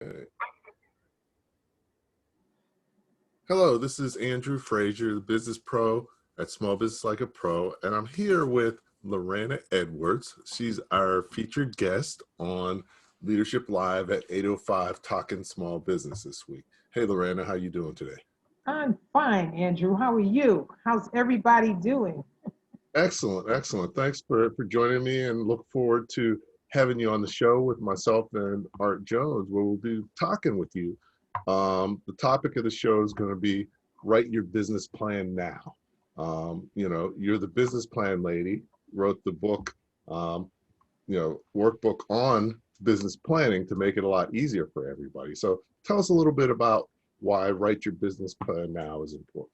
Okay. Hello, this is Andrew Frazier, the business pro at Small Business Like a Pro, and I'm here with Laurana Edwards. She's our featured guest on Leadership Live at 8:05 Talking Small Business this week. Hey, Laurana, how you doing today? I'm fine, Andrew. How are you? How's everybody doing? Excellent, excellent. Thanks for joining me, and look forward to having you on the show with myself and Art Jones, where we'll be talking with you. The topic of the show is going to be write your business plan now. You're the business plan lady, wrote the book, workbook on business planning to make it a lot easier for everybody. So tell us a little bit about why write your business plan now is important.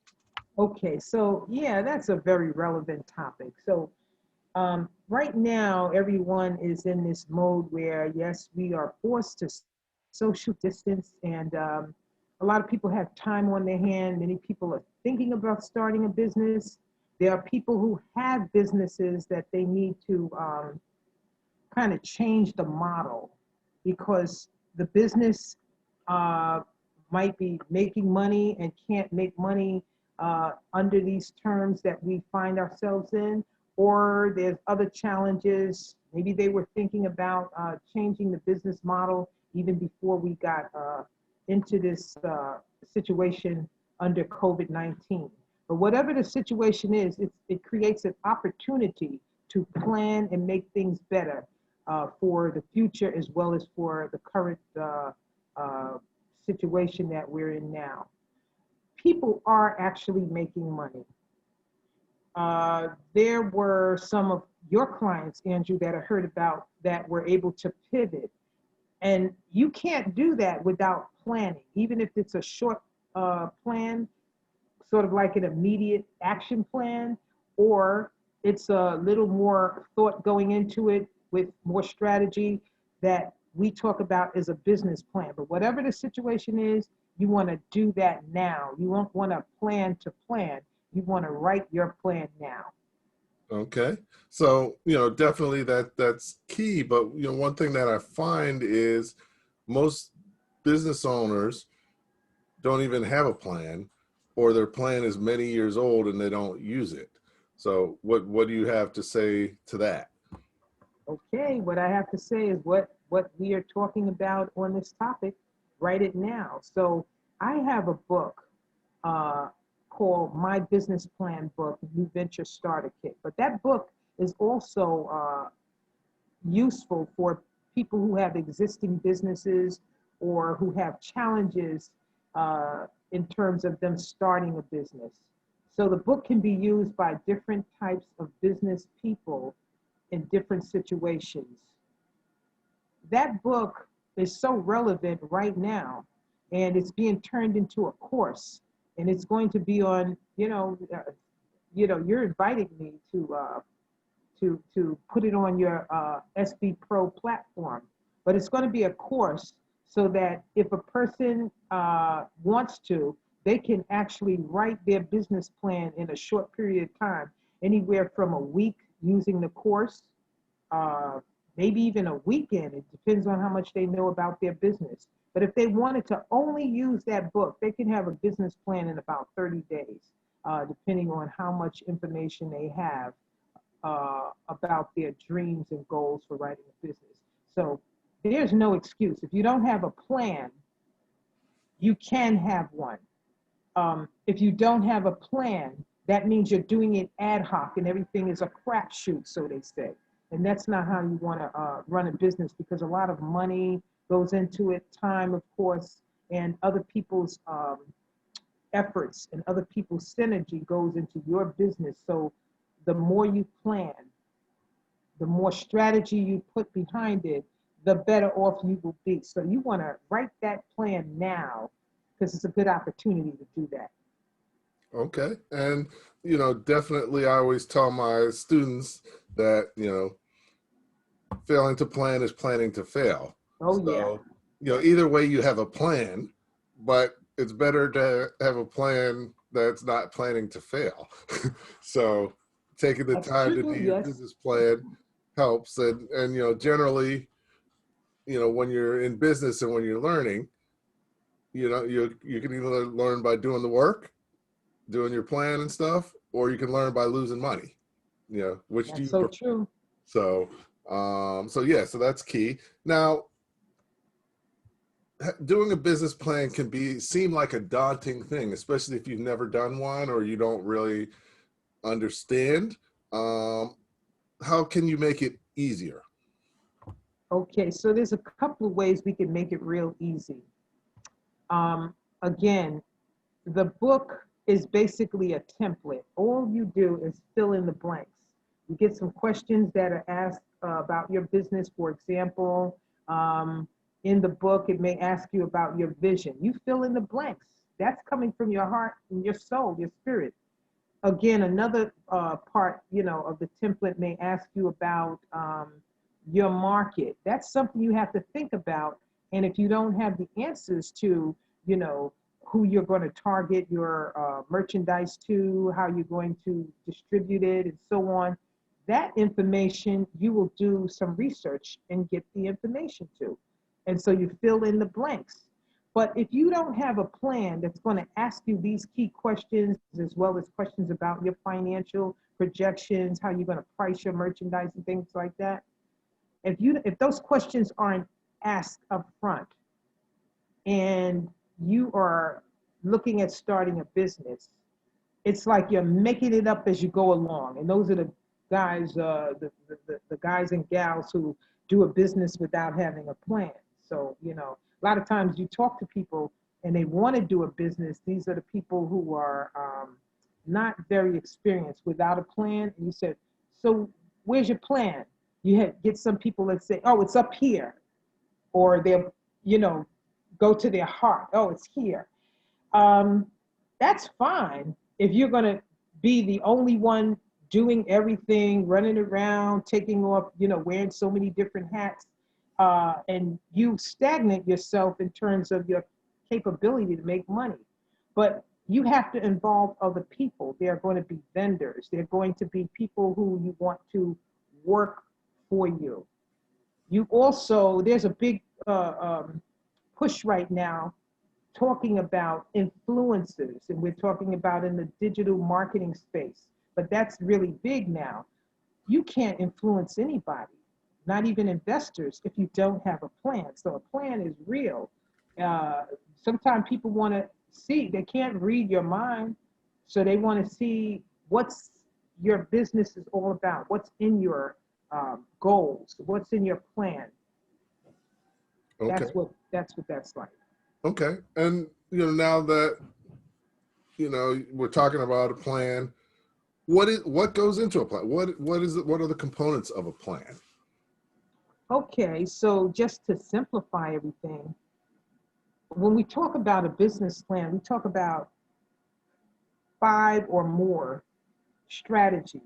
Okay, so yeah, that's a very relevant topic. Right now, everyone is in this mode where, yes, we are forced to social distance, and a lot of people have time on their hand. Many people are thinking about starting a business. There are people who have businesses that they need to kind of change the model because the business uh, might be making money and can't make money under these terms that we find ourselves in, or there's other challenges. Maybe they were thinking about changing the business model even before we got into this situation under COVID 19. But whatever the situation is, it creates an opportunity to plan and make things better for the future as well as for the current uh, situation that we're in now. People are actually making money. There were some of your clients, Andrew, that I heard about that were able to pivot. And you can't do that without planning, even if it's a short plan, sort of like an immediate action plan, or it's a little more thought going into it with more strategy that we talk about as a business plan. But whatever the situation is, you want to do that now. You won't want to plan to plan. You want to write your plan now. Okay. So, definitely that's key. But, one thing that I find is most business owners don't even have a plan, or their plan is many years old and they don't use it. So what do you have to say to that? Okay, what I have to say is what we are talking about on this topic. Write it now. So I have a book uh, called My Business Plan Book, New Venture Starter Kit. But that book is also useful for people who have existing businesses or who have challenges in terms of them starting a business. So the book can be used by different types of business people in different situations. That book is so relevant right now, and it's being turned into a course, and it's going to be on. You're inviting me to put it on your SB Pro platform, but it's going to be a course so that if a person wants to, they can actually write their business plan in a short period of time, anywhere from a week using the course, uh, maybe even a weekend. It depends on how much they know about their business. But if they wanted to only use that book, they can have a business plan in about 30 days, depending on how much information they have about their dreams and goals for writing a business. So there's no excuse. If you don't have a plan, you can have one. If you don't have a plan, that means you're doing it ad hoc and everything is a crapshoot, so they say. And that's not how you want to run a business because a lot of money goes into it, time, of course, and other people's efforts and other people's synergy goes into your business. So the more you plan, the more strategy you put behind it, the better off you will be. So you want to write that plan now because it's a good opportunity to do that. Okay. And, definitely I always tell my students that, failing to plan is planning to fail. Oh, yeah. So, either way you have a plan, but it's better to have a plan that's not planning to fail. So taking the That's time to do true. your Yes. business plan helps. And generally when you're in business and when you're learning, you can either learn by doing the work, doing your plan and stuff, or you can learn by losing money. Which do That's you so prefer? true. So, so that's key. Now, doing a business plan can seem like a daunting thing, especially if you've never done one or you don't really understand. Um, how can you make it easier? Okay, so there's a couple of ways we can make it real easy. Again, the book is basically a template. All you do is fill in the blanks. You get some questions that are asked about your business. For example, in the book, it may ask you about your vision. You fill in the blanks. That's coming from your heart and your soul, your spirit. Again, another part, of the template may ask you about your market. That's something you have to think about. And if you don't have the answers to, you know, who you're going to target your merchandise to, how you're going to distribute it, and so on, that information you will do some research and get the information to. And so you fill in the blanks. But if you don't have a plan that's going to ask you these key questions, as well as questions about your financial projections, how you're going to price your merchandise and things like that, if those questions aren't asked up front and you are looking at starting a business, it's like you're making it up as you go along. And those are the guys, the guys and gals who do a business without having a plan. So, a lot of times you talk to people and they want to do a business. These are the people who are not very experienced without a plan. And you said, so where's your plan? Get some people that say, oh, it's up here. Or they'll, go to their heart. Oh, it's here. Um, that's fine if you're going to be the only one doing everything, running around, taking off, wearing so many different hats, and you stagnate yourself in terms of your capability to make money. But you have to involve other people. There are going to be vendors. There are going to be people who you want to work for you. You also, there's a big push right now talking about influencers, and we're talking about in the digital marketing space, but that's really big now. You can't influence anybody, not even investors, if you don't have a plan. So a plan is real. uh, Sometimes people want to see, they can't read your mind, so they want to see what's your business is all about, what's in your goals, what's in your plan. Okay. That's what that's like. Okay. And now that we're talking about a plan, what goes into a plan? What is it? What are the components of a plan? Okay, so just to simplify everything, when we talk about a business plan, we talk about five or more strategies.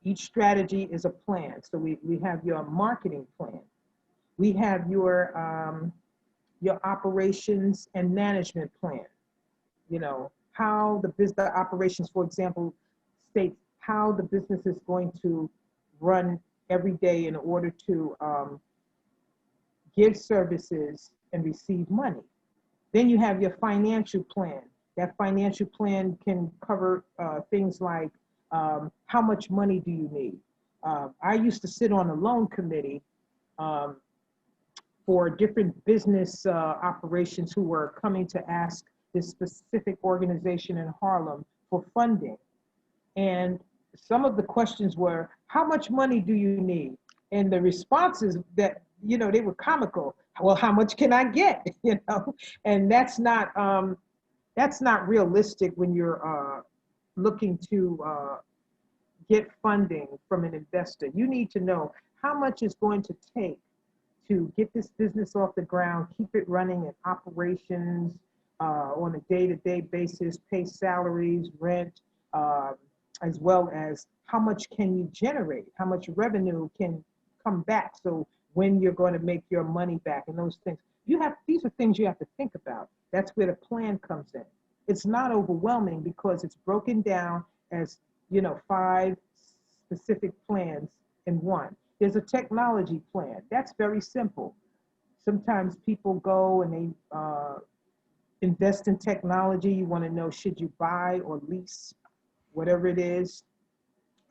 Each strategy is a plan. So we have your marketing plan. We have your operations and management plan. How the operations, for example, states how the business is going to run every day in order to give services and receive money. Then you have your financial plan. That financial plan can cover things like how much money do you need? I used to sit on a loan committee um, for different business operations who were coming to ask this specific organization in Harlem for funding. And some of the questions were, how much money do you need? And the responses that, they were comical. Well, how much can I get? And that's not realistic when you're looking to get funding from an investor. You need to know how much it's going to take to get this business off the ground, keep it running in operations on a day-to-day basis, pay salaries, rent, uh, as well as how much can you generate, how much revenue can come back. So when you're going to make your money back and those things, these are things you have to think about. That's where the plan comes in. It's not overwhelming because it's broken down as, five specific plans in one. There's a technology plan. That's very simple. Sometimes people go and they invest in technology. You want to know, should you buy or lease, whatever it is.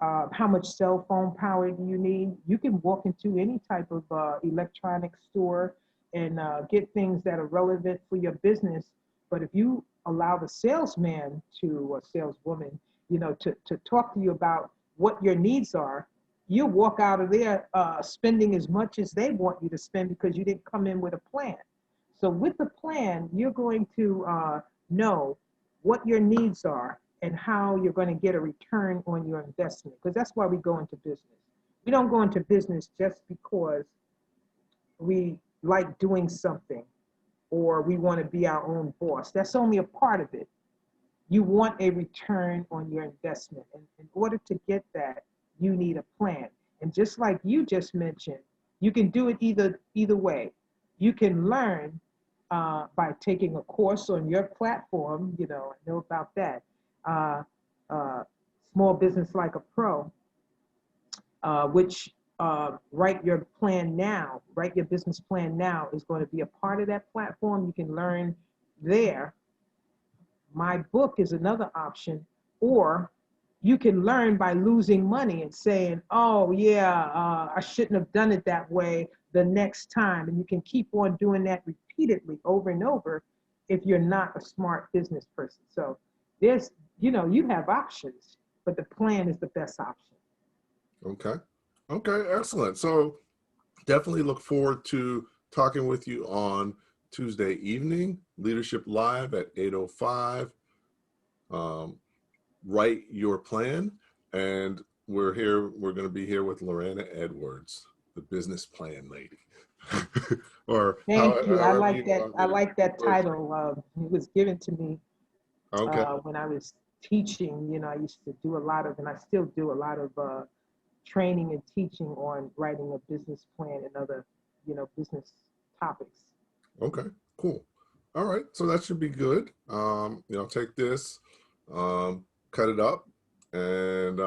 How much cell phone power do you need? You can walk into any type of electronic store and get things that are relevant for your business. But if you allow the salesman to, or saleswoman, to talk to you about what your needs are, you'll walk out of there spending as much as they want you to spend because you didn't come in with a plan. So with the plan, you're going to know what your needs are and how you're going to get a return on your investment. Because that's why we go into business. We don't go into business just because we like doing something or we want to be our own boss. That's only a part of it. You want a return on your investment. And in order to get that, you need a plan. And just like you just mentioned, you can do it either way. You can learn by taking a course on your platform, I know about that. Uh, Small Business Like a Pro, which write your plan now, write your business plan now is going to be a part of that platform. You can learn there. My book is another option, or you can learn by losing money and saying, oh yeah, I shouldn't have done it that way the next time. And you can keep on doing that repeatedly over and over if you're not a smart business person. So there's, you have options, but the plan is the best option. Okay. Okay, excellent. So definitely look forward to talking with you on Tuesday evening, Leadership Live at 8:05. Write your plan. And we're going to be here with Laurana Edwards, the business plan lady. Or Thank you. I however like you that. want I me to like that refer to title. It was given to me you. Okay. when I was teaching. I used to do a lot of, and I still do a lot of training and teaching on writing a business plan and other, business topics. Okay, cool. All right, so that should be good. Take this, cut it up, and